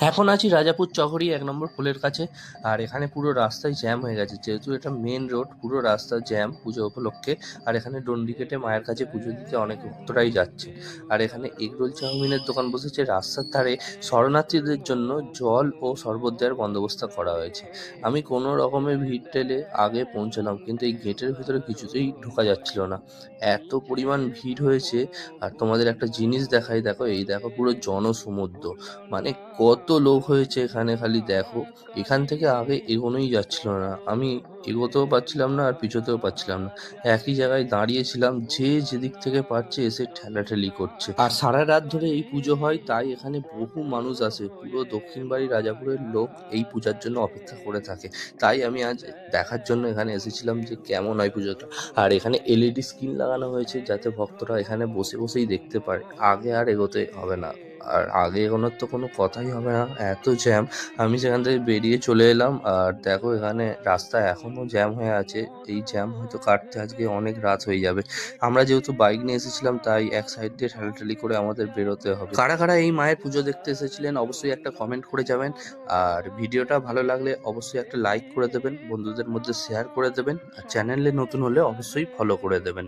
এখন আছি রাজাপুর চকরি ১ নম্বর পোলের কাছে। আর এখানে পুরো রাস্তায় জ্যাম হয়ে গেছে। যেহেতু এটা মেন রোড, পুরো রাস্তা জ্যাম পুজো উপলক্ষে। আর এখানে ডন্ডি মায়ের কাছে পুজো দিতে অনেক ভক্তরাই যাচ্ছে। আর এখানে এগরোল চাউমিনের দোকান বসেছে রাস্তার ধারে। শরণার্থীদের জন্য জল ও শরবত দেওয়ার বন্দোবস্ত করা হয়েছে। আমি কোনো রকমে ভিড় ঠেলে আগে পৌঁছালাম, কিন্তু এই গেটের ভেতরে কিছুতেই ঢোকা যাচ্ছিল না। এত পরিমাণ ভিড় হয়েছে। আর তোমাদের একটা জিনিস দেখাই, দেখো এই দেখো পুরো জনসমুদ্র। মানে কত লোক হয়েছে এখানে, খালি দেখো। এখান থেকে আগে এগোনোই যাচ্ছিল না, আমি এগোতেও পারছিলাম না আর পিছোতেও পারছিলাম না। একই জায়গায় দাঁড়িয়েছিলাম, যে যেদিক থেকে পারছে এসে ঠেলাঠেলি করছে। আর সারা রাত ধরে এই পুজো হয়, তাই এখানে বহু মানুষ আসে। পুরো দক্ষিণ বাড়ি রাজাপুরের লোক এই পূজার জন্য অপেক্ষা করে থাকে। তাই আমি আজ দেখার জন্য এখানে এসেছিলাম যে কেমন হয় পুজোটা। আর এখানে এলইডি স্ক্রিন লাগানো হয়েছে, যাতে ভক্তরা এখানে বসে বসেই দেখতে পারে। আগে আর এগোতে হবে না, আর আগে এগোনোর তো কোনো কথাই হবে না, এত জ্যাম। আমি সেখান থেকে বেরিয়ে চলে এলাম। আর দেখো এখানে রাস্তা এখনো জ্যাম হয়ে আছে। এই জ্যাম হয়তো কাটতে আজকে অনেক রাত হয়ে যাবে। আমরা যেহেতু বাইক নিয়ে এসেছিলাম, তাই এক সাইড দিয়ে ঠেলাঠেলি করে আমাদের বেরোতে হবে। কারা কারা এই মায়ের পুজো দেখতে এসেছিলেন অবশ্যই একটা কমেন্ট করে যাবেন। আর ভিডিওটা ভালো লাগলে অবশ্যই একটা লাইক করে দেবেন, বন্ধুদের মধ্যে শেয়ার করে দেবেন। আর চ্যানেলে নতুন হলে অবশ্যই ফলো করে দেবেন।